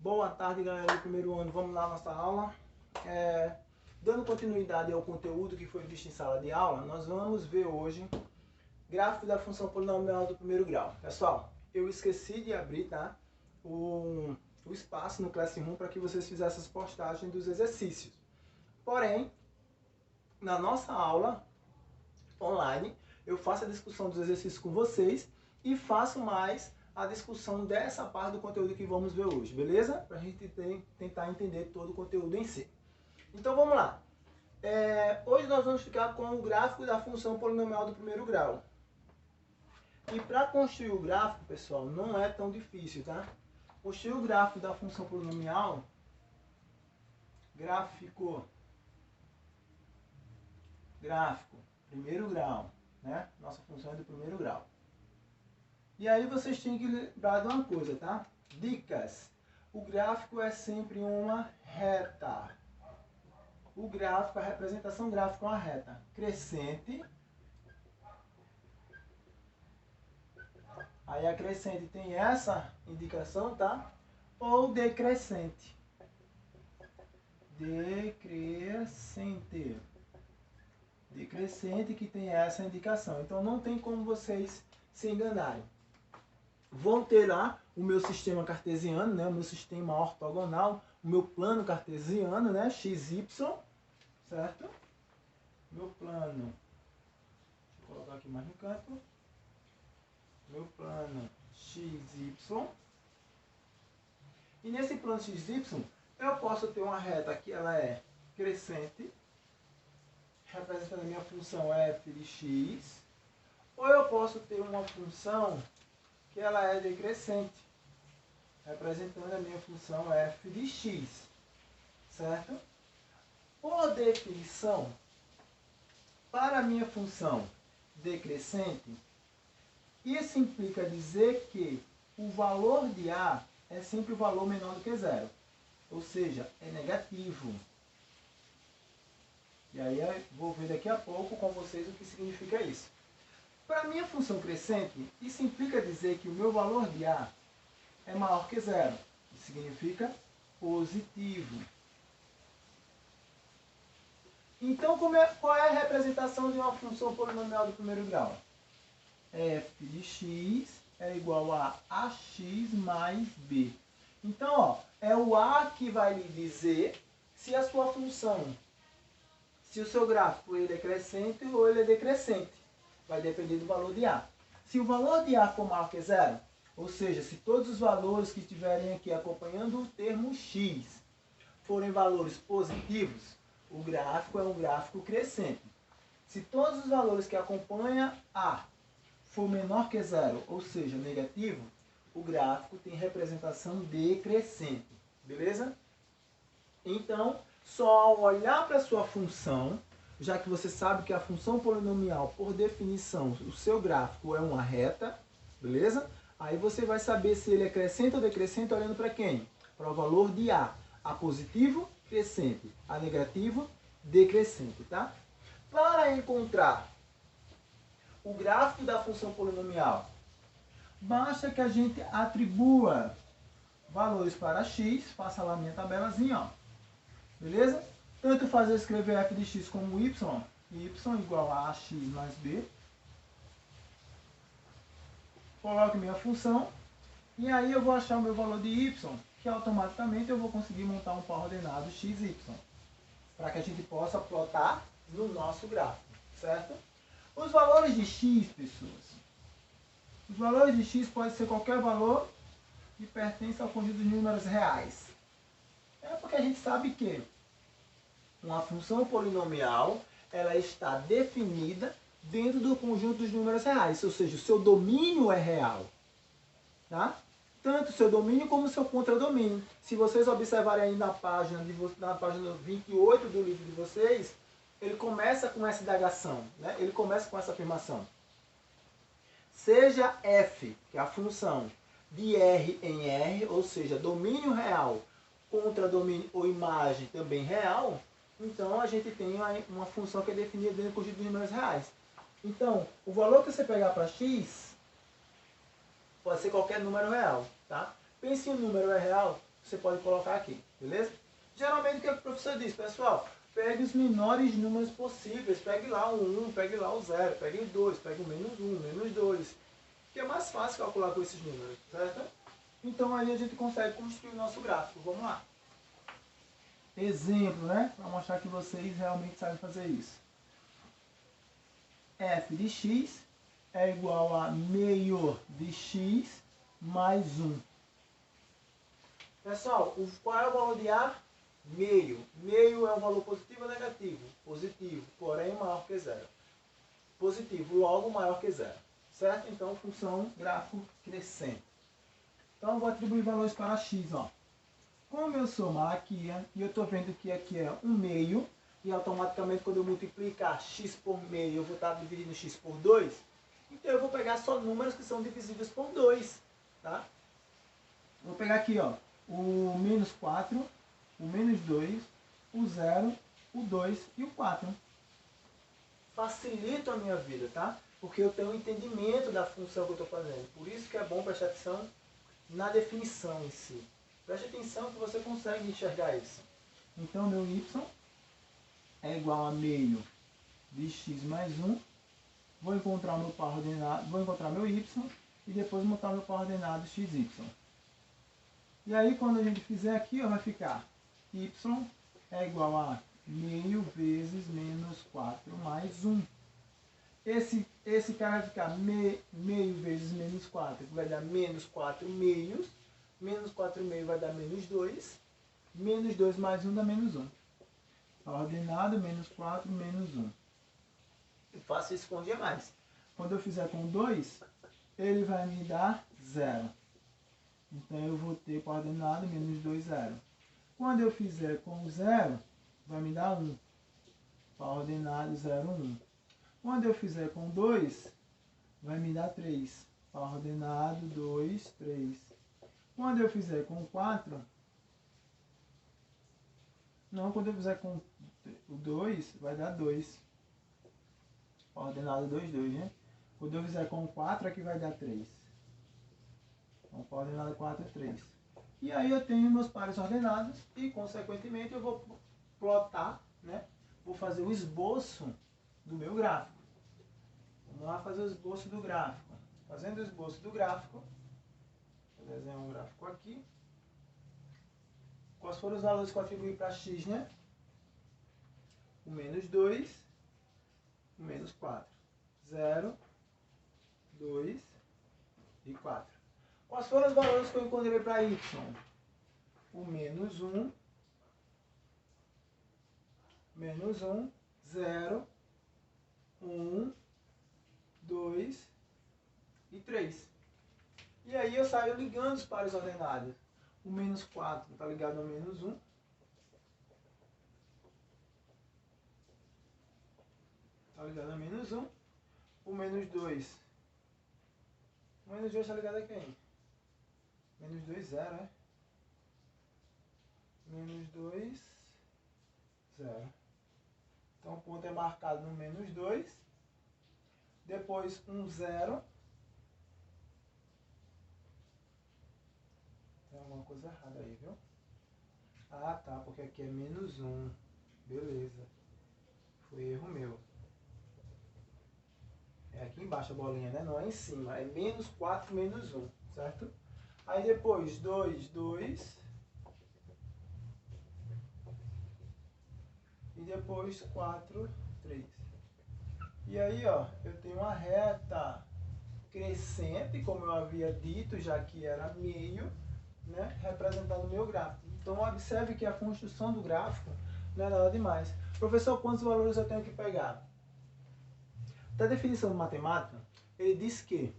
Boa tarde, galera do primeiro ano. Vamos lá à nossa aula. Dando continuidade ao conteúdo que foi visto em sala de aula, nós vamos ver hoje gráfico da função polinomial do primeiro grau. Pessoal, eu esqueci de abrir, tá, o espaço no Classroom para que vocês fizessem as postagens dos exercícios. Porém, na nossa aula online, eu faço a discussão dos exercícios com vocês e faço mais a discussão dessa parte do conteúdo que vamos ver hoje, beleza? Para a gente tentar entender todo o conteúdo em si. Então vamos lá. Hoje nós vamos ficar com o gráfico da função polinomial do primeiro grau. E para construir o gráfico, pessoal, não é tão difícil, tá? Construir o gráfico da função polinomial, gráfico, primeiro grau, né? Nossa função é do primeiro grau. E aí vocês têm que lembrar de uma coisa, tá? Dicas. O gráfico é sempre uma reta. O gráfico, a representação gráfica é uma reta crescente. Aí a crescente tem essa indicação, tá? Ou decrescente. Decrescente. Decrescente que tem essa indicação. Então não tem como vocês se enganarem. Vão ter lá o meu sistema cartesiano, né? O meu sistema ortogonal, o meu plano cartesiano, né? XY, certo? Meu plano, deixa eu colocar aqui mais no canto. Meu plano XY. E nesse plano XY, eu posso ter uma reta que ela é crescente, representando a minha função f de x, ou eu posso ter uma função que ela é decrescente, representando a minha função f de x, certo? Por definição, para a minha função decrescente, isso implica dizer que o valor de a é sempre o valor menor do que zero, ou seja, é negativo. E aí eu vou ver daqui a pouco com vocês o que significa isso. Para a minha função crescente, isso implica dizer que o meu valor de a é maior que zero. Isso significa positivo. Então, qual é a representação de uma função polinomial do primeiro grau? F de x é igual a ax mais b. Então, ó, é o a que vai lhe dizer se a sua função, se o seu gráfico ele é crescente ou ele é decrescente. Vai depender do valor de a. Se o valor de a for maior que zero, ou seja, se todos os valores que estiverem aqui acompanhando o termo x forem valores positivos, o gráfico é um gráfico crescente. Se todos os valores que acompanham a for menor que zero, ou seja, negativo, o gráfico tem representação decrescente. Beleza? Então, só ao olhar para a sua função, já que você sabe que a função polinomial, por definição, o seu gráfico é uma reta, beleza? Aí você vai saber se ele é crescente ou decrescente olhando para quem? Para o valor de a. A positivo, crescente. A negativo, decrescente, tá? Para encontrar o gráfico da função polinomial, basta que a gente atribua valores para x, faça lá a minha tabelazinha, ó. Beleza? Tanto faz eu escrever f de x como y, y igual a ax mais b. Coloco minha função, e aí eu vou achar o meu valor de y, que automaticamente eu vou conseguir montar um par ordenado x, y, para que a gente possa plotar no nosso gráfico, certo? Os valores de x, pessoas, os valores de x podem ser qualquer valor que pertence ao conjunto de números reais. É porque a gente sabe que uma função polinomial, ela está definida dentro do conjunto dos números reais, ou seja, o seu domínio é real, tá? Tanto o seu domínio como o seu contradomínio. Se vocês observarem aí na página 28 do livro de vocês, ele começa com essa indagação, né? Ele começa com essa afirmação. Seja f, que é a função, de R em R, ou seja, domínio real, contradomínio ou imagem também real, então a gente tem uma função que é definida dentro do conjunto de números reais. Então, o valor que você pegar para x pode ser qualquer número real, tá? Pense em um número é real, você pode colocar aqui, beleza? Geralmente o que o professor diz, pessoal? Pegue os menores números possíveis, pegue lá o 1, pegue lá o 0, pegue o 2, pegue o menos 1, menos 2, que é mais fácil calcular com esses números, certo? Então aí a gente consegue construir o nosso gráfico, vamos lá. Exemplo, né? Para mostrar que vocês realmente sabem fazer isso. F de x é igual a meio de x mais 1. Pessoal, qual é o valor de A? Meio. Meio é um valor positivo ou negativo? Positivo, porém maior que zero. Positivo, logo maior que zero. Certo? Então, função gráfico crescente. Então, eu vou atribuir valores para x. Ó. Como eu sou malaquia e eu estou vendo que aqui é 1 meio, e automaticamente quando eu multiplicar x por meio, eu vou estar dividindo x por 2, então eu vou pegar só números que são divisíveis por 2. Tá? Vou pegar aqui, ó, o menos 4, o menos 2, o 0, o 2 e o 4. Facilita a minha vida, tá? Porque eu tenho um entendimento da função que eu estou fazendo. Por isso que é bom prestar atenção na definição em si. Preste atenção que você consegue enxergar isso. Então, meu y é igual a meio de x mais 1. Vou encontrar o meu par ordenado, vou encontrar meu y e depois montar meu par ordenado xy. E aí, quando a gente fizer aqui, ó, vai ficar y é igual a meio vezes menos 4 mais 1. Esse cara vai ficar meio vezes menos 4, que vai dar menos 4 meios. Menos 4 meio vai dar menos 2. Menos 2 mais 1 dá menos 1. Ordenado, menos 4, menos 1. Eu faço isso com demais. Quando eu fizer com 2, ele vai me dar 0. Então eu vou ter para ordenado menos 2, 0. Quando eu fizer com 0, vai me dar 1. Para ordenado 0, 1. Quando eu fizer com 2, vai me dar 3. Para ordenado 2, 3. Quando eu fizer com 4, não, quando eu fizer com o 2, vai dar 2. Ordenado 2, 2, né? Quando eu fizer com 4, aqui vai dar 3. Então, ordenado 4, 3. E aí eu tenho meus pares ordenados e, consequentemente, eu vou plotar, né? Vou fazer o esboço do meu gráfico. Vamos lá fazer o esboço do gráfico. Fazendo o esboço do gráfico, vou desenhar um gráfico aqui. Quais foram os valores que eu atribuí para x, né? O menos 2, o menos 4. 0, 2 e 4. Quais foram os valores que eu encontrei para y? O menos 1, menos 1, 0, 1, 2 e 3. E aí eu saio ligando os pares ordenados. O menos 4 está ligado ao menos 1. Está ligado a menos 1. O menos 2. O menos 2 está ligado a quem? Menos 2, 0, é? Menos 2, 0. Então o ponto é marcado no menos 2. Depois um 0. Tem alguma coisa errada aí, viu? Ah, tá, porque aqui é menos 1. Beleza. Foi erro meu. É aqui embaixo a bolinha, né? Não é em cima. É menos 4, menos 1, certo? Aí depois 2, 2. E depois 4, 3. E aí, ó, eu tenho uma reta crescente, como eu havia dito, já que era meio, né? Representando o meu gráfico. Então, observe que a construção do gráfico não é nada demais. Professor, quantos valores eu tenho que pegar? Da definição matemática, ele diz que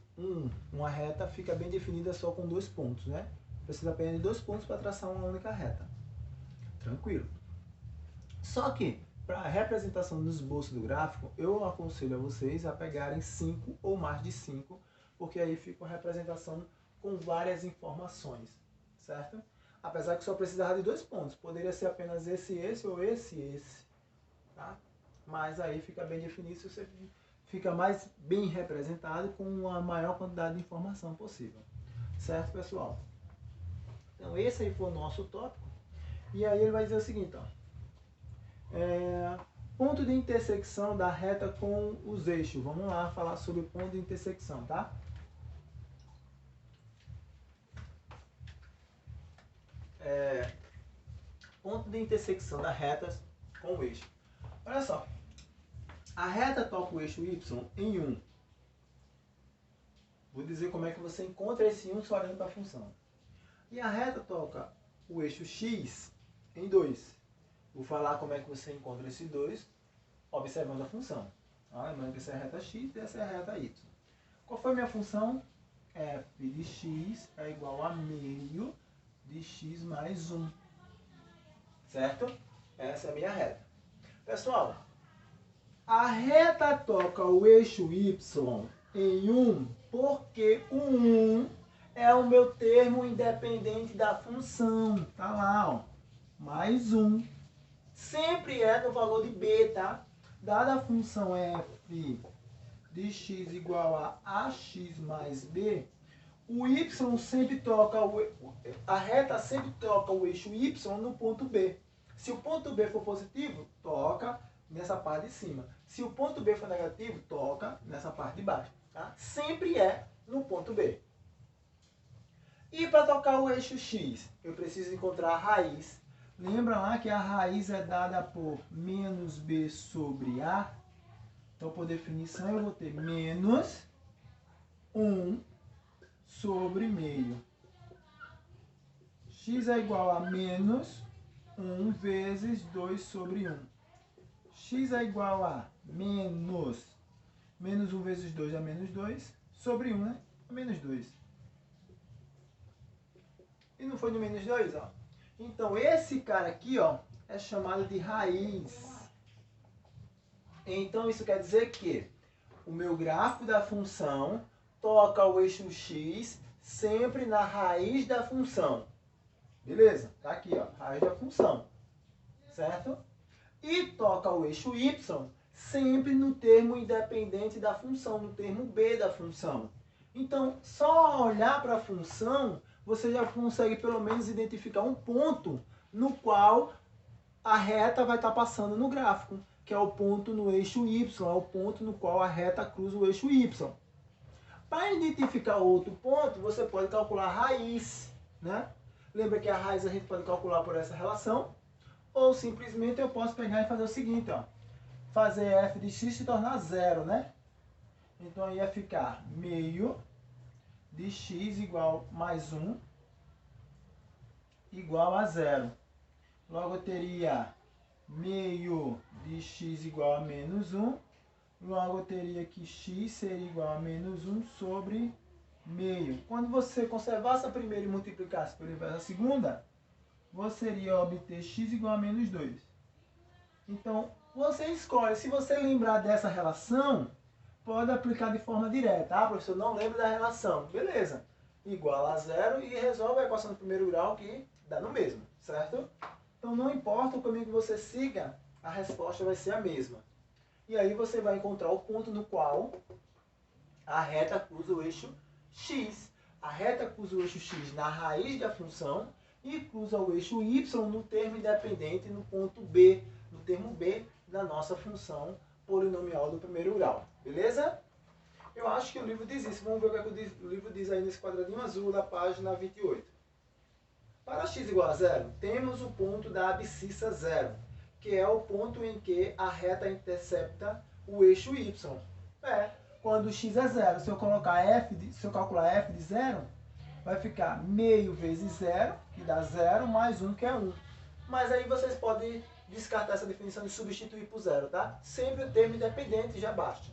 uma reta fica bem definida só com 2 pontos, né? Precisa apenas de 2 pontos para traçar uma única reta. Tranquilo. Só que, para a representação do esboço do gráfico, eu aconselho a vocês a pegarem 5 ou mais de 5, porque aí fica uma representação com várias informações, certo? Apesar que só precisava de 2 pontos, poderia ser apenas esse ou esse, tá? Mas aí fica bem definido, você fica mais bem representado com a maior quantidade de informação possível. Certo, pessoal? Então esse aí foi o nosso tópico. E aí ele vai dizer o seguinte, ó. Ponto de intersecção da reta com os eixos. Vamos lá falar sobre o ponto de intersecção, tá? Ponto de intersecção das retas com o eixo. Olha só. A reta toca o eixo Y em 1. Vou dizer como é que você encontra esse 1 só olhando para a função. E a reta toca o eixo X em 2. Vou falar como é que você encontra esse 2 observando a função. Lembrando que essa é a reta X e essa é a reta Y. Qual foi a minha função? F de X é igual a meio de X mais 1. Certo? Essa é a minha reta. Pessoal, a reta toca o eixo Y em 1 porque o 1 é o meu termo independente da função. Tá lá, ó. Mais 1. Sempre é no valor de B, tá? Dada a função f de x igual a ax mais b, o y sempre toca, a reta sempre toca o eixo y no ponto B. Se o ponto B for positivo, toca nessa parte de cima. Se o ponto B for negativo, toca nessa parte de baixo. Tá? Sempre é no ponto B. E para tocar o eixo x, eu preciso encontrar a raiz. Lembra lá que a raiz é dada por menos b sobre a. Então, por definição, eu vou ter menos 1 sobre meio. X é igual a menos 1 vezes 2 sobre 1. X é igual a menos 1 vezes 2 é menos 2, sobre 1, né? É menos 2. E não foi no menos 2, ó. Então, esse cara aqui, ó, é chamado de raiz. Então, isso quer dizer que o meu gráfico da função toca o eixo x sempre na raiz da função. Beleza? Tá aqui, ó, raiz da função. Certo? E toca o eixo y sempre no termo independente da função, no termo b da função. Então, só olhar para a função, você já consegue pelo menos identificar um ponto no qual a reta vai estar passando no gráfico, que é o ponto no eixo y, é o ponto no qual a reta cruza o eixo y. Para identificar outro ponto, você pode calcular a raiz, né? Lembra que a raiz a gente pode calcular por essa relação, ou simplesmente eu posso pegar e fazer o seguinte, ó, fazer f de x se tornar zero, né? Então aí ia ficar meio de x igual mais 1 igual a zero. Logo eu teria meio de x igual a menos 1. Logo eu teria que x seria igual a menos 1 sobre meio. Quando você conservasse a primeira e multiplicasse pelo inverso da segunda, você iria obter x igual a menos 2. Então, você escolhe. Se você lembrar dessa relação, pode aplicar de forma direta. Ah, professor, não lembro da relação. Beleza. Igual a zero e resolve a equação do primeiro grau que dá no mesmo, certo? Então, não importa o caminho que você siga, a resposta vai ser a mesma. E aí você vai encontrar o ponto no qual a reta cruza o eixo x. A reta cruza o eixo x na raiz da função e cruza o eixo y no termo independente no ponto B, no termo B da nossa função polinomial do primeiro grau. Beleza? Eu acho que o livro diz isso. Vamos ver o que o livro diz aí nesse quadradinho azul da página 28. Para x igual a zero, temos o ponto da abscissa zero, que é o ponto em que a reta intercepta o eixo y. Quando x é zero, se eu calcular f de zero, vai ficar meio vezes zero, que dá zero, mais 1, que é 1. Mas aí vocês podem descartar essa definição e substituir por zero, tá? Sempre o termo independente já basta.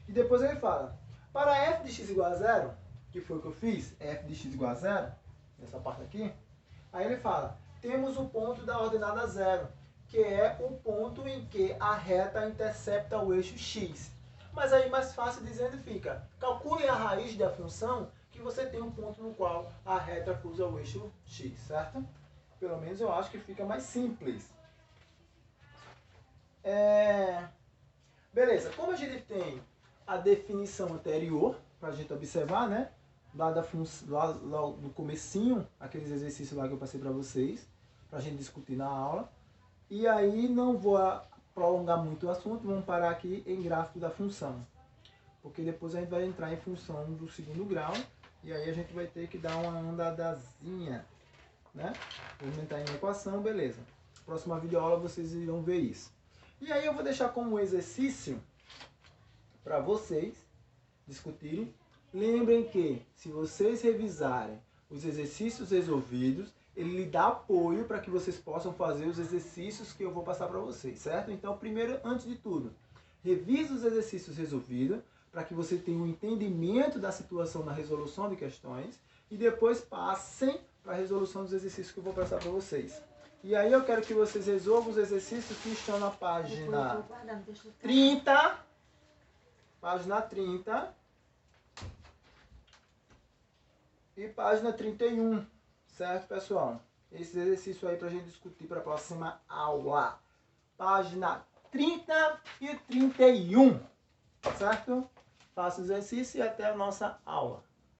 E depois ele fala, para f de x igual a zero, que foi o que eu fiz, f de x igual a zero, nessa parte aqui, aí ele fala, temos o ponto da ordenada zero, que é o ponto em que a reta intercepta o eixo x. Mas aí mais fácil dizendo fica, calcule a raiz da função que você tem um ponto no qual a reta cruza o eixo x, certo? Pelo menos eu acho que fica mais simples. Beleza, como a gente tem a definição anterior, para a gente observar, né? lá no comecinho, aqueles exercícios lá que eu passei para vocês, para a gente discutir na aula. E aí não vou prolongar muito o assunto, vamos parar aqui em gráfico da função. Porque depois a gente vai entrar em função do segundo grau, e aí a gente vai ter que dar uma andadazinha, né? Aumentar em equação, beleza. Próxima videoaula vocês irão ver isso. E aí eu vou deixar como exercício para vocês discutirem. Lembrem que, se vocês revisarem os exercícios resolvidos, ele lhe dá apoio para que vocês possam fazer os exercícios que eu vou passar para vocês, certo? Então, primeiro, antes de tudo, revise os exercícios resolvidos para que você tenha um entendimento da situação na resolução de questões e depois passem para a resolução dos exercícios que eu vou passar para vocês. E aí eu quero que vocês resolvam os exercícios que estão na página 30, página 30 e página 31, certo, pessoal? Esse exercício aí para a gente discutir para a próxima aula. Página 30 e 31, certo? Faça o exercício e até a nossa aula.